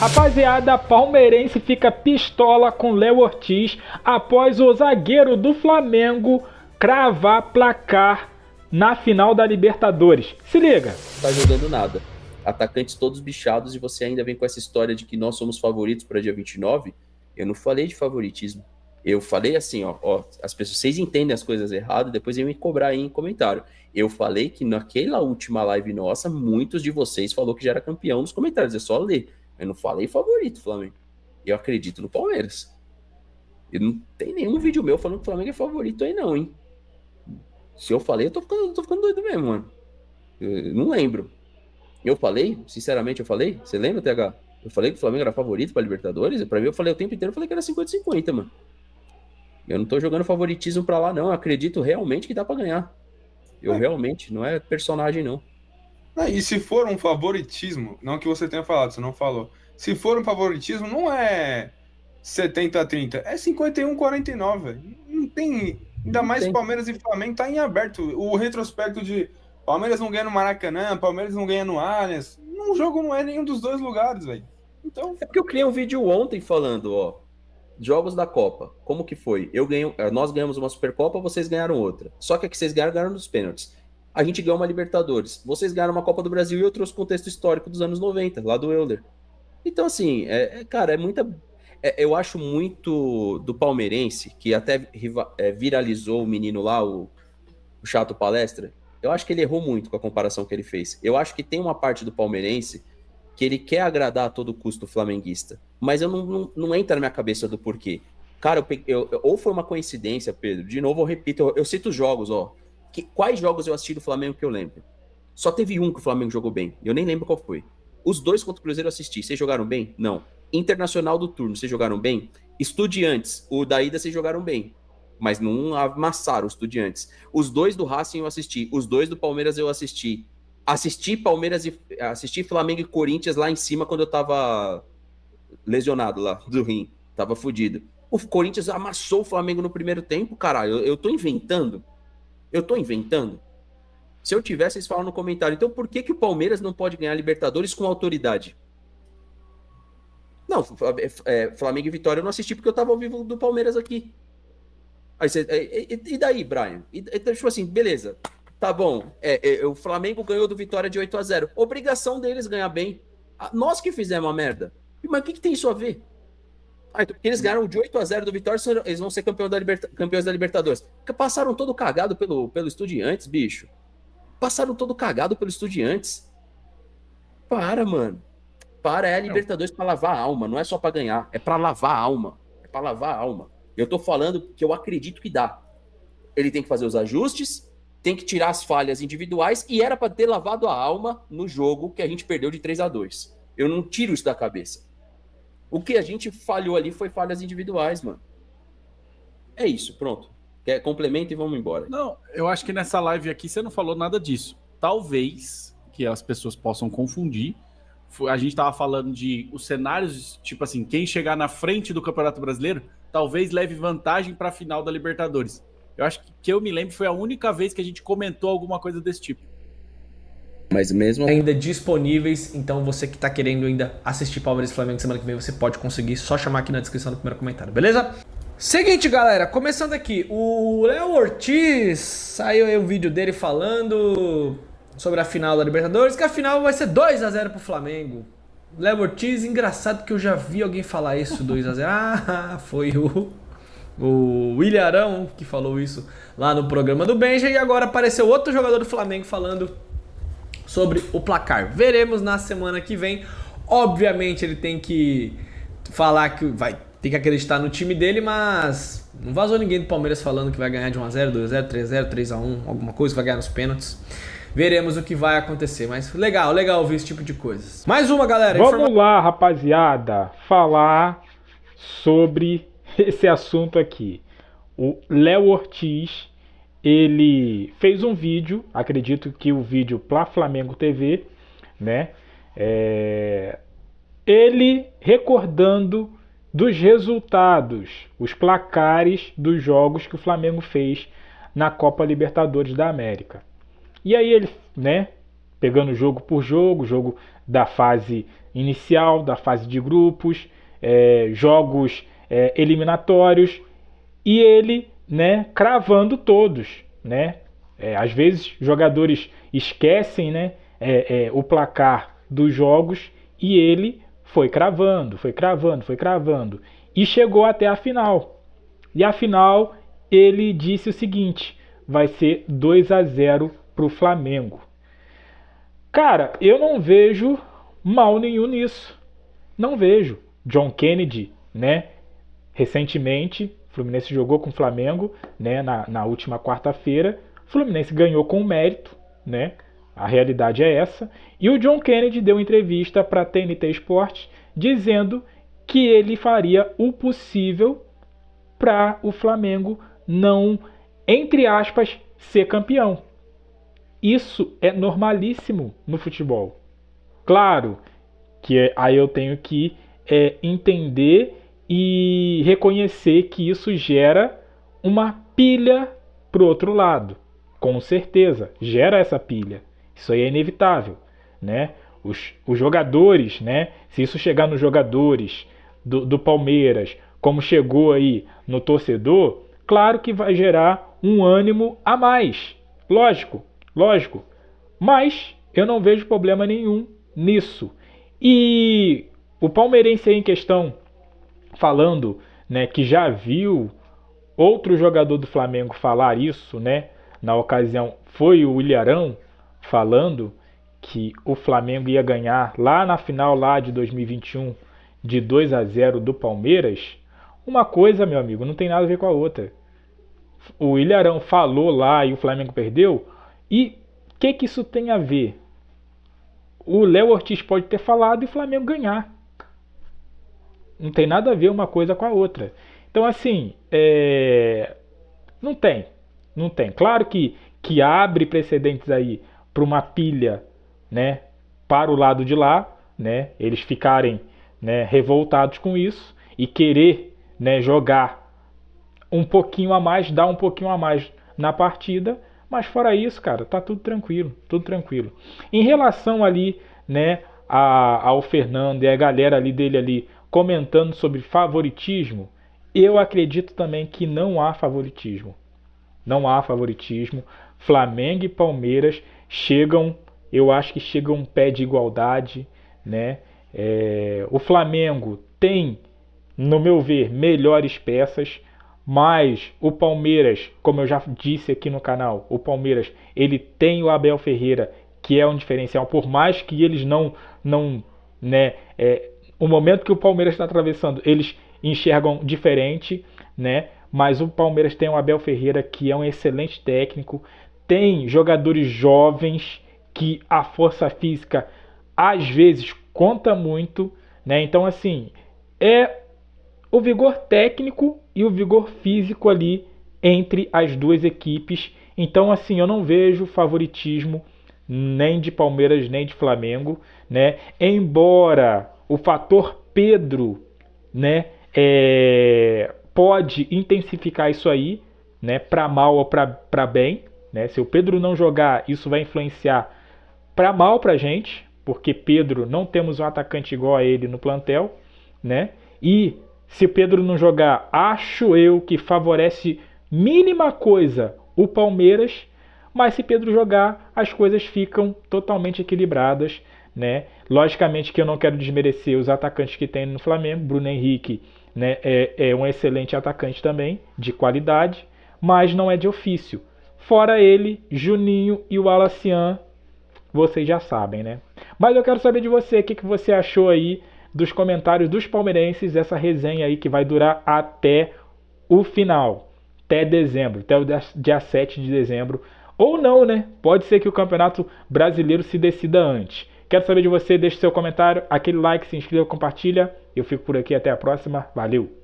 Rapaziada, palmeirense fica pistola com Léo Ortiz após o zagueiro do Flamengo cravar placar na final da Libertadores. Se liga. Não tá jogando nada. Atacantes todos bichados e você ainda vem com essa história de que nós somos favoritos para dia 29. Eu não falei de favoritismo. Eu falei assim, ó, as pessoas, vocês entendem as coisas errado, depois iam me cobrar aí em comentário. Eu falei que naquela última live nossa, muitos de vocês falou que já era campeão nos comentários, é só ler. Eu não falei favorito, Flamengo. Eu acredito no Palmeiras. E não tem nenhum vídeo meu falando que o Flamengo é favorito aí não, hein? Se eu falei, eu tô ficando doido mesmo, mano. Eu não lembro. Eu falei? Sinceramente, eu falei? Você lembra, TH? Eu falei que o Flamengo era favorito pra Libertadores? Pra mim, eu falei o tempo inteiro, eu falei que era 50-50, mano. Eu não tô jogando favoritismo pra lá, não. Eu acredito realmente que dá pra ganhar. Eu realmente, não é personagem, não. E se for um favoritismo, não que você tenha falado, você não falou. Se for um favoritismo, não é 70-30, é 51-49, velho. Não tem. Ainda Não mais tem. Palmeiras e Flamengo tá em aberto. O retrospecto de Palmeiras não ganha no Maracanã, Palmeiras não ganha no Allianz. Um jogo não é nenhum dos dois lugares, velho. Então. É porque eu criei um vídeo ontem falando, ó. Jogos da Copa. Como que foi? Nós ganhamos uma Supercopa, vocês ganharam outra. Só que a que vocês ganharam nos pênaltis. A gente ganhou uma Libertadores. Vocês ganharam uma Copa do Brasil e eu trouxe o contexto histórico dos anos 90, lá do Euler. Então, assim, cara, é muita. Eu acho muito do palmeirense, que até viralizou o menino lá, o Chato Palestra. Eu acho que ele errou muito com a comparação que ele fez. Eu acho que tem uma parte do palmeirense que ele quer agradar a todo custo o flamenguista. Mas eu não entra na minha cabeça do porquê. Cara, ou foi uma coincidência, Pedro. De novo, eu repito, eu cito os jogos, ó. Quais jogos eu assisti do Flamengo que eu lembro? Só teve um que o Flamengo jogou bem. Eu nem lembro qual foi. Os dois contra o Cruzeiro eu assisti. Vocês jogaram bem? Não. Internacional do turno, vocês jogaram bem? Estudiantes, o da ida vocês jogaram bem. Mas não amassaram os Estudiantes. Os dois do Racing eu assisti. Os dois do Palmeiras eu assisti. Assisti Flamengo e Corinthians lá em cima quando eu tava lesionado lá do rim. Tava fudido. O Corinthians amassou o Flamengo no primeiro tempo, caralho. Eu tô inventando. Se eu tivesse, vocês falam no comentário. Então por que o Palmeiras não pode ganhar Libertadores com autoridade? Não, Flamengo e Vitória eu não assisti porque eu tava ao vivo do Palmeiras aqui. Aí e daí, Brian? Tipo assim, beleza. Tá bom, o Flamengo ganhou do Vitória de 8-0. Obrigação deles ganhar bem. Nós que fizemos a merda. Mas o que tem isso a ver? Então, porque eles ganharam de 8-0 do Vitória, eles vão ser campeões da Libertadores. Porque passaram todo cagado pelo Estudiantes, bicho. Passaram todo cagado pelo Estudiantes. Para, mano. É a Libertadores pra lavar a alma. Não é só pra ganhar. É pra lavar a alma. Eu tô falando que eu acredito que dá. Ele tem que fazer os ajustes, tem que tirar as falhas individuais e era pra ter lavado a alma no jogo que a gente perdeu de 3-2. Eu não tiro isso da cabeça. O que a gente falhou ali foi falhas individuais, mano. É isso, pronto. Complementa e vamos embora. Não, eu acho que nessa live aqui você não falou nada disso. Talvez, que as pessoas possam confundir, a gente tava falando de os cenários, tipo assim, quem chegar na frente do Campeonato Brasileiro, talvez leve vantagem pra final da Libertadores. Eu acho que eu me lembro, foi a única vez que a gente comentou alguma coisa desse tipo. Mas mesmo ainda disponíveis, então você que tá querendo ainda assistir Palmeiras e Flamengo semana que vem, você pode conseguir, só chamar aqui na descrição do primeiro comentário, beleza? Seguinte, galera, começando aqui, o Léo Ortiz, saiu aí um vídeo dele falando sobre a final da Libertadores, que a final vai ser 2-0 pro Flamengo. Léo Ortiz, engraçado que eu já vi alguém falar isso, 2-0, foi o William Arão que falou isso lá no programa do Benja, e agora apareceu outro jogador do Flamengo falando sobre o placar. Veremos na semana que vem. Obviamente ele tem que falar que tem que acreditar no time dele, mas não vazou ninguém do Palmeiras falando que vai ganhar de 1-0, 2-0, 3-0, 3-1, alguma coisa, vai ganhar nos pênaltis. Veremos o que vai acontecer, mas legal ouvir esse tipo de coisas. Mais uma, galera. Vamos lá, rapaziada, falar sobre esse assunto aqui. O Léo Ortiz, ele fez um vídeo, acredito que o vídeo pra Flamengo TV, né? Ele recordando dos resultados, os placares dos jogos que o Flamengo fez na Copa Libertadores da América. E aí ele, né, pegando jogo por jogo, jogo da fase inicial, da fase de grupos, jogos eliminatórios, e ele, né, cravando todos, né? Às vezes jogadores esquecem, né, o placar dos jogos, e ele foi cravando, e chegou até a final. E a final ele disse o seguinte: vai ser 2-0 para o Flamengo. Cara, eu não vejo mal nenhum nisso. Não vejo. John Kennedy, né? Recentemente, o Fluminense jogou com o Flamengo, né? Na última quarta-feira. O Fluminense ganhou com mérito, né? A realidade é essa. E o John Kennedy deu entrevista para a TNT Sports dizendo que ele faria o possível para o Flamengo não, entre aspas, ser campeão. Isso é normalíssimo no futebol. Claro que aí eu tenho que entender e reconhecer que isso gera uma pilha para o outro lado. Com certeza, gera essa pilha. Isso aí é inevitável, né? Os jogadores, né? Se isso chegar nos jogadores do Palmeiras, como chegou aí no torcedor, claro que vai gerar um ânimo a mais. Lógico. Mas eu não vejo problema nenhum nisso. E o palmeirense aí em questão, falando, né, que já viu outro jogador do Flamengo falar isso, né? Na ocasião foi o Ilharão falando que o Flamengo ia ganhar lá na final lá de 2021 de 2-0 do Palmeiras. Uma coisa, meu amigo, não tem nada a ver com a outra. O Ilharão falou lá e o Flamengo perdeu. E o que isso tem a ver? O Léo Ortiz pode ter falado e o Flamengo ganhar. Não tem nada a ver uma coisa com a outra. Então, assim, não tem. Claro que abre precedentes aí para uma pilha, né, para o lado de lá, né, eles ficarem, né, revoltados com isso e querer, né, jogar um pouquinho a mais, dar um pouquinho a mais na partida. Mas fora isso, cara, tá tudo tranquilo. Em relação ali, né, ao Fernando e a galera ali dele ali comentando sobre favoritismo, eu acredito também que não há favoritismo. Flamengo e Palmeiras chegam, eu acho que chegam um pé de igualdade, né? O Flamengo tem, no meu ver, melhores peças, mas o Palmeiras, como eu já disse aqui no canal, o Palmeiras, ele tem o Abel Ferreira, que é um diferencial, por mais que eles não né, o momento que o Palmeiras está atravessando, eles enxergam diferente, né? Mas o Palmeiras tem o Abel Ferreira, que é um excelente técnico, tem jogadores jovens que a força física às vezes conta muito, né? Então, assim, o vigor técnico e o vigor físico ali entre as duas equipes. Então, assim, eu não vejo favoritismo nem de Palmeiras nem de Flamengo, né? Embora o fator Pedro, né, pode intensificar isso aí, né, para mal ou para bem, né? Se o Pedro não jogar, isso vai influenciar para mal para a gente, porque Pedro, não temos um atacante igual a ele no plantel, né? E se o Pedro não jogar, acho eu que favorece mínima coisa o Palmeiras, mas se Pedro jogar, as coisas ficam totalmente equilibradas, né? Logicamente que eu não quero desmerecer os atacantes que tem no Flamengo. Bruno Henrique, né, é um excelente atacante também, de qualidade, mas não é de ofício. Fora ele, Juninho e o Alacian, vocês já sabem, né? Mas eu quero saber de você, o que você achou aí dos comentários dos palmeirenses, essa resenha aí que vai durar até o final, até dezembro, até o dia 7 de dezembro, ou não, né? Pode ser que o Campeonato Brasileiro se decida antes. Quero saber de você, deixe seu comentário, aquele like, se inscreva, compartilha. Eu fico por aqui, até a próxima, valeu!